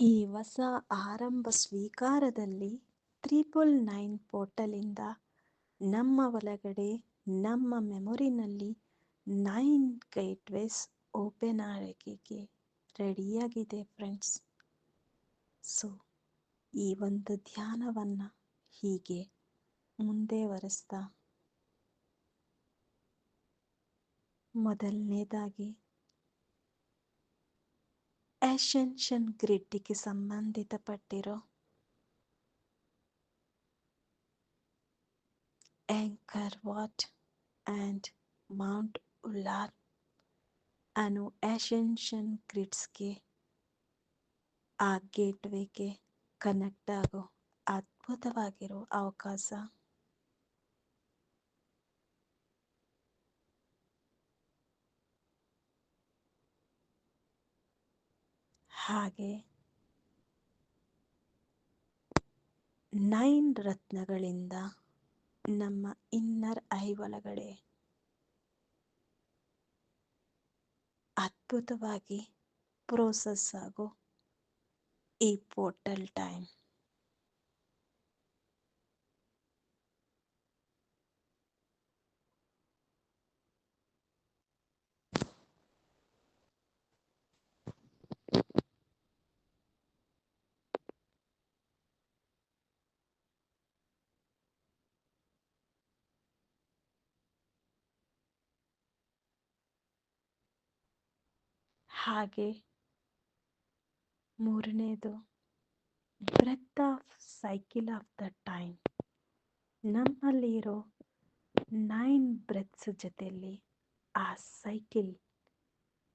ಈ ಹೊಸ ಆರಂಭ ಸ್ವೀಕಾರದಲ್ಲಿ 999 ಪೋರ್ಟಲಿಂದ ನಮ್ಮ ಒಳಗಡೆ ನಮ್ಮ ಮೆಮೊರಿನಲ್ಲಿ 9 ಗೇಟ್ವೇಸ್ ಓಪನ್ ಆಗೋಕ್ಕೆ ರೆಡಿಯಾಗಿದೆ ಫ್ರೆಂಡ್ಸ್. ಸೊ ಈ ಒಂದು ಧ್ಯಾನವನ್ನು ಹೀಗೆ ಮುಂದುವರಿಸ್ತಾ ಮೊದಲನೇದಾಗಿ ಅಸೆನ್ಷನ್ ಗ್ರಿಡ್ಗೆ ಸಂಬಂಧಿತಪಟ್ಟಿರೋ ಆಂಕರ್ ವಾಟ್ ಆ್ಯಂಡ್ ಮೌಂಟ್ ಉಲ್ಲಾರ್ ಅನ್ನೋ ಅಸೆನ್ಷನ್ ಗ್ರಿಡ್ಸ್ಗೆ ಆ ಗೇಟ್ವೇಗೆ ಕನೆಕ್ಟ್ ಆಗೋ ಅದ್ಭುತವಾಗಿರೋ ಅವಕಾಶ. ಹಾಗೆ 9 ರತ್ನಗಳಿಂದ ನಮ್ಮ ಇನ್ನರ್ ಐ ಒಳಗಡೆ ಅದ್ಭುತವಾಗಿ ಪ್ರೋಸೆಸ್ ಆಗೋ ಈ ಪೋರ್ಟಲ್ ಟೈಮ್. ಹಾಗೆ ಮೂರನೇದು breath of cycle of the time. ನಮ್ಮಲ್ಲಿರೋ 9 ಬ್ರೆತ್ಸ್ ಜೊತೆಯಲ್ಲಿ ಆ ಸೈಕಲ್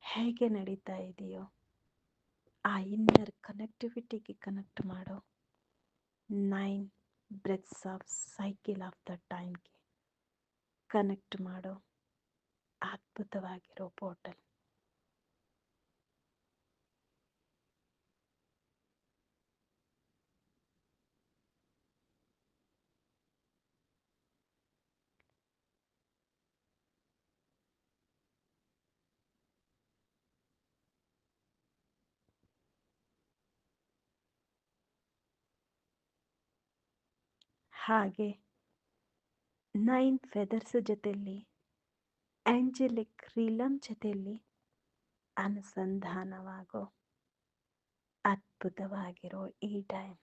ಹೇಗೆ ನಡೀತಾ ಇದೆಯೋ ಆ ಇನ್ನರ್ ಕನೆಕ್ಟಿವಿಟಿಗೆ ಕನೆಕ್ಟ್ ಮಾಡೋ 9 breaths of cycle of the ಟೈಮ್ಗೆ ಕನೆಕ್ಟ್ ಮಾಡೋ ಅದ್ಭುತವಾಗಿರೋ ಪೋರ್ಟಲ್. ಹಾಗೆ 9 ಫೆದರ್ಸ್ ಜೊತೆಯಲ್ಲಿ ಆಂಜಲಿಕ್ ರೀಲಮ್ ಜೊತೆಯಲ್ಲಿ ಅನುಸಂಧಾನವಾಗೋ ಅದ್ಭುತವಾಗಿರೋ ಈ ಟೈಮ್.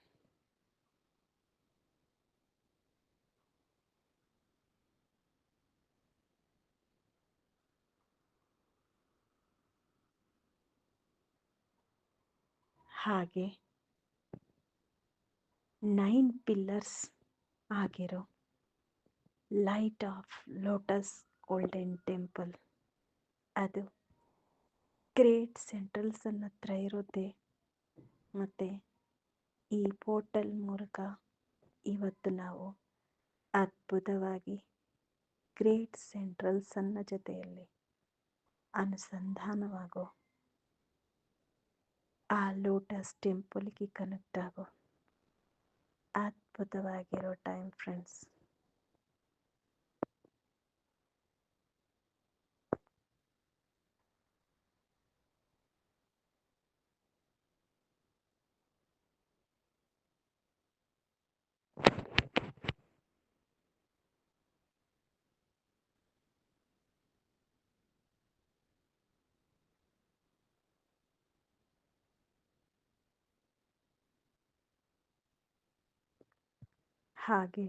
ಹಾಗೆ 9 ಪಿಲ್ಲರ್ಸ್ ಆಗಿರೋ light off lotus golden temple ಅದು ಗ್ರೇಟ್ ಸೆಂಟ್ರಲ್ ಸನ್ ಹತ್ರ ಇರುತ್ತೆ. ಮತ್ತು ಈ ಪೋರ್ಟಲ್ ಮೂಲಕ ಇವತ್ತು ನಾವು ಅದ್ಭುತವಾಗಿ ಗ್ರೇಟ್ ಸೆಂಟ್ರಲ್ ಸನ್ನ ಜೊತೆಯಲ್ಲಿ ಅನುಸಂಧಾನವಾಗೋ ಆ ಲೋಟಸ್ ಟೆಂಪಲ್ಗೆ ಕನೆಕ್ಟ್ ಆಗೋ ಅದ್ಭುತವಾಗಿರೋ ಟೈಮ್ ಫ್ರೆಂಡ್ಸ್. ಹಾಗೆ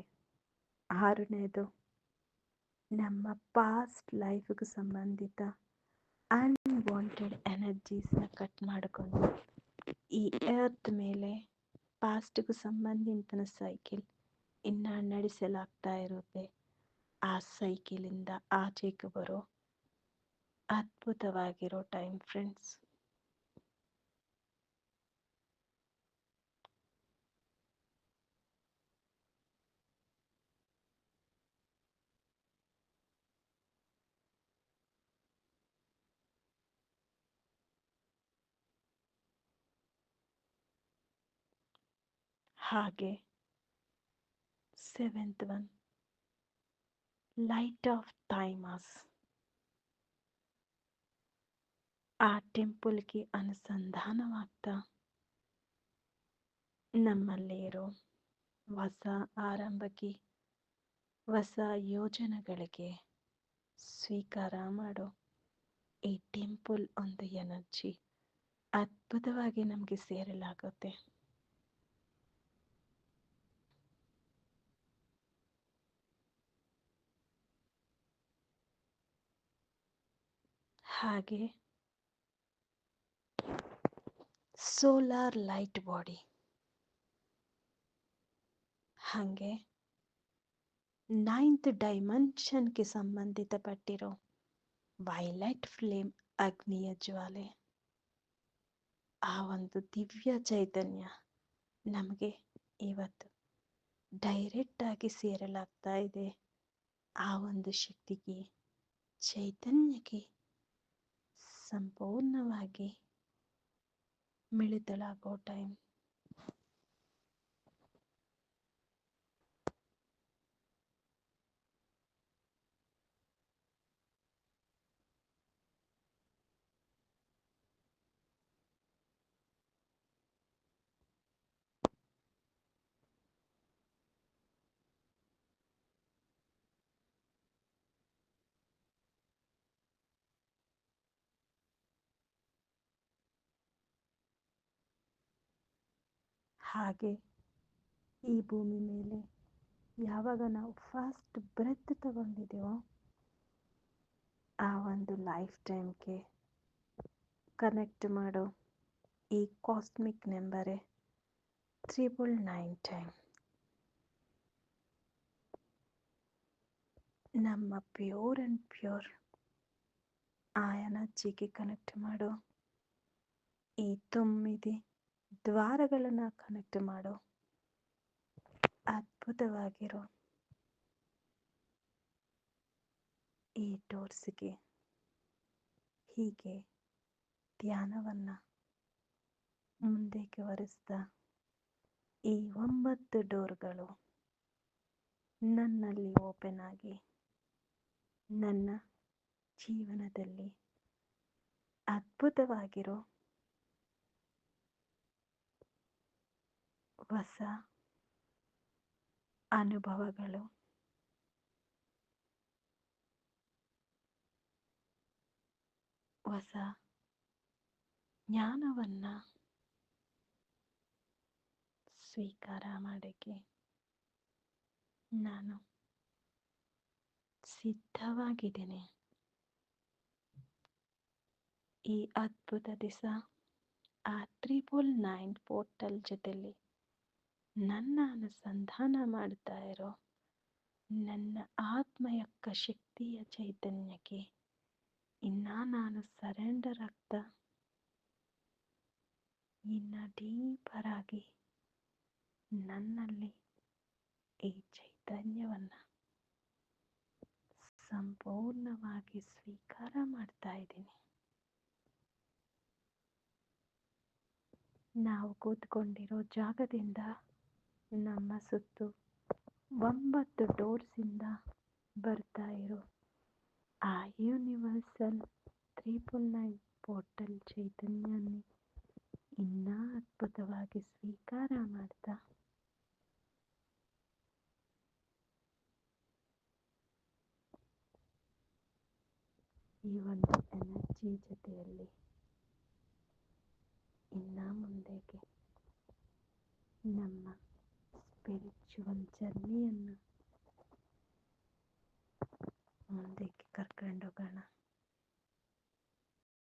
ಆರನೇದು ನಮ್ಮ ಪಾಸ್ಟ್ ಲೈಫ್ಗೆ ಸಂಬಂಧಿತ ಅನ್ವಾಂಟೆಡ್ ಎನರ್ಜೀಸ್ನ ಕಟ್ ಮಾಡಿಕೊಂಡು ಈ ಎರ್ತ್ ಮೇಲೆ ಪಾಸ್ಟ್ಗೂ ಸಂಬಂಧಿತ ಸೈಕಲ್ ಇನ್ನು ನಡೆಸಲಾಗ್ತಾ ಇರುತ್ತೆ. ಆ ಸೈಕಲಿಂದ ಆಚೆಗೆ ಬರೋ ಅದ್ಭುತವಾಗಿರೋ ಟೈಮ್ ಫ್ರೆಂಡ್ಸ್. ಹಾಗೆ 7th one light off thymus. ಆ ಟೆಂಪಲ್ಗೆ ಅನುಸಂಧಾನವಾಗ್ತಾ ನಮ್ಮಲ್ಲಿರೋ ಹೊಸ ಆರಂಭಕ್ಕೆ, ಹೊಸ ಯೋಜನೆಗಳಿಗೆ ಸ್ವೀಕಾರ ಮಾಡೋ ಈ ಟೆಂಪಲ್ ಒಂದು ಎನರ್ಜಿ ಅದ್ಭುತವಾಗಿ ನಮಗೆ ಸೇರಲಾಗುತ್ತೆ. ಹಾಗೆ ಸೋಲಾರ್ ಲೈಟ್ ಬಾಡಿ, ಹಾಗೆ 9th ಡೈಮೆನ್ಷನ್ಗೆ ಸಂಬಂಧಿತಪಟ್ಟಿರೋ ವೈಲೆಟ್ ಫ್ಲೇಮ್ ಅಗ್ನಿಯ ಜ್ವಾಲೆ, ಆ ಒಂದು ದಿವ್ಯ ಚೈತನ್ಯ ನಮಗೆ ಇವತ್ತು ಡೈರೆಕ್ಟ್ ಆಗಿ ಸೇರಲಾಗ್ತಾ ಇದೆ. ಆ ಒಂದು ಶಕ್ತಿಗೆ, ಚೈತನ್ಯಕ್ಕೆ ಸಂಪೂರ್ಣವಾಗಿ ಮಿಳಿತಲಾಗೋ ಟೈಮ್. ಹಾಗೆ ಈ ಭೂಮಿ ಮೇಲೆ ಯಾವಾಗ ನಾವು ಫಸ್ಟ್ ಬ್ರೆತ್ ತಗೊಂಡಿದ್ದೀವೋ ಆ ಒಂದು ಲೈಫ್ ಟೈಮ್ಗೆ ಕನೆಕ್ಟ್ ಮಾಡೋ ಈ ಕಾಸ್ಮಿಕ್ ನಂಬರೇ 999 ಟೈಮ್. ನಮ್ಮ ಪ್ಯೂರ್ ಆ್ಯಂಡ್ ಪ್ಯೂರ್ ಆ ಎನರ್ಜಿಗೆ ಕನೆಕ್ಟ್ ಮಾಡೋ ಈ 9 ದ್ವಾರಗಳನ್ನು ಕನೆಕ್ಟ್ ಮಾಡೋ ಅದ್ಭುತವಾಗಿರೋ ಈ ಡೋರ್ಸ್ಗೆ ಹೀಗೆ ಧ್ಯಾನವನ್ನು ಮುಂದಕ್ಕೆ ವರಿಸ್ತಾ ಈ 9 ಡೋರ್ಗಳು ನನ್ನಲ್ಲಿ ಓಪನ್ ಆಗಿ ನನ್ನ ಜೀವನದಲ್ಲಿ ಅದ್ಭುತವಾಗಿರೋ ಹೊಸ ಅನುಭವಗಳು, ಹೊಸ ಜ್ಞಾನವನ್ನು ಸ್ವೀಕಾರ ಮಾಡೋಕ್ಕೆ ನಾನು ಸಿದ್ಧವಾಗಿದ್ದೇನೆ. ಈ ಅದ್ಭುತ ದಿವಸ ಆ 999 ಪೋರ್ಟಲ್ ಜೊತೆಲಿ ನನ್ನ ಅನುಸಂಧಾನ ಮಾಡ್ತಾ ಇರೋ ನನ್ನ ಆತ್ಮಯಕ್ಕ ಶಕ್ತಿಯ ಚೈತನ್ಯಕ್ಕೆ ನಾನು ಸರೆಂಡರ್ ಆಗ್ತಾ ಡೀಪರ್ ಆಗಿ ನನ್ನಲ್ಲಿ ಈ ಚೈತನ್ಯವನ್ನು ಸಂಪೂರ್ಣವಾಗಿ ಸ್ವೀಕಾರ ಮಾಡ್ತಾ ಇದ್ದೀನಿ. ನಾವು ಕೂತ್ಕೊಂಡಿರೋ ಜಾಗದಿಂದ ನಮ್ಮ ಸುತ್ತು 9 ಡೋರ್ಸಿಂದ ಬರ್ತಾ ಇರೋ ಆ ಯೂನಿವರ್ಸಲ್ 999 ಪೋರ್ಟಲ್ ಚೈತನ್ಯನೇ ಅದ್ಭುತವಾಗಿ ಸ್ವೀಕಾರ ಮಾಡ್ತಾ ಈ ಒಂದು ಎನರ್ಜಿ ಜೊತೆಯಲ್ಲಿ ಮುಂದಕ್ಕೆ ನಮ್ಮ ಸ್ಪಿರಿಚುವಲ್ ಜರ್ನಿಯನ್ನು ಮುಂದಕ್ಕೆ ಕರ್ಕೊಂಡೋಗೋಣ.